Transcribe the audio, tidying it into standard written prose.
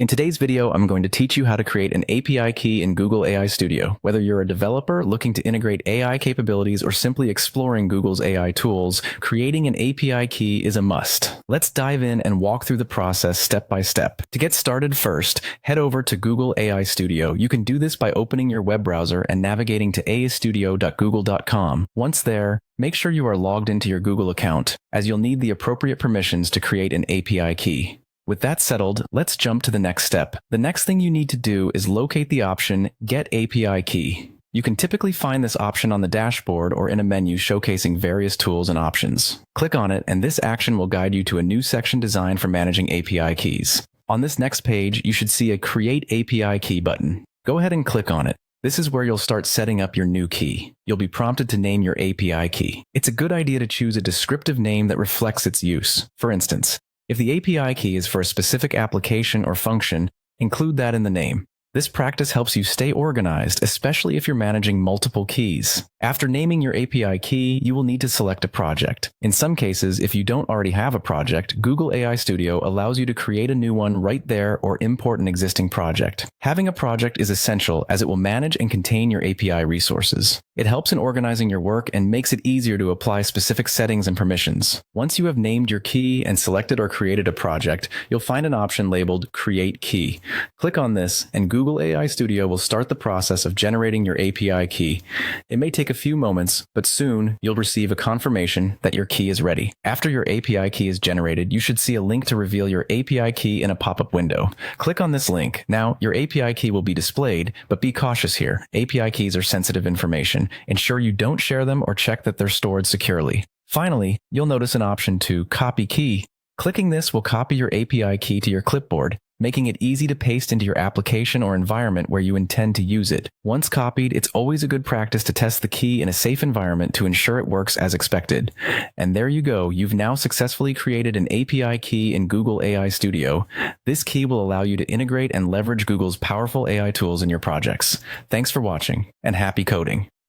In today's video, I'm going to teach you how to create an API key in Google AI Studio. Whether you're a developer looking to integrate AI capabilities or simply exploring Google's AI tools, creating an API key is a must. Let's dive in and walk through the process step by step. To get started first, head over to Google AI Studio. You can do this by opening your web browser and navigating to astudio.google.com. Once there, make sure you are logged into your Google account, as you'll need the appropriate permissions to create an API key. With that settled, let's jump to the next step. The next thing you need to do is locate the option Get API Key. You can typically find this option on the dashboard or in a menu showcasing various tools and options. Click on it, and this action will guide you to a new section designed for managing API keys. On this next page, you should see a Create API Key button. Go ahead and click on it. This is where you'll start setting up your new key. You'll be prompted to name your API key. It's a good idea to choose a descriptive name that reflects its use. For instance, if the API key is for a specific application or function, include that in the name. This practice helps you stay organized, especially if you're managing multiple keys. After naming your API key, you will need to select a project. In some cases, if you don't already have a project, Google AI Studio allows you to create a new one right there or import an existing project. Having a project is essential as it will manage and contain your API resources. It helps in organizing your work and makes it easier to apply specific settings and permissions. Once you have named your key and selected or created a project, you'll find an option labeled Create Key. Click on this, and Google AI Studio will start the process of generating your API key. It may take a few moments, but soon you'll receive a confirmation that your key is ready. After your API key is generated, you should see a link to reveal your API key in a pop-up window. Click on this link. Now, your API key will be displayed, but be cautious here. API keys are sensitive information. Ensure you don't share them or check that they're stored securely. Finally, you'll notice an option to Copy Key. Clicking this will copy your API key to your clipboard, making it easy to paste into your application or environment where you intend to use it. Once copied, it's always a good practice to test the key in a safe environment to ensure it works as expected. And there you go, you've now successfully created an API key in Google AI Studio. This key will allow you to integrate and leverage Google's powerful AI tools in your projects. Thanks for watching, and happy coding.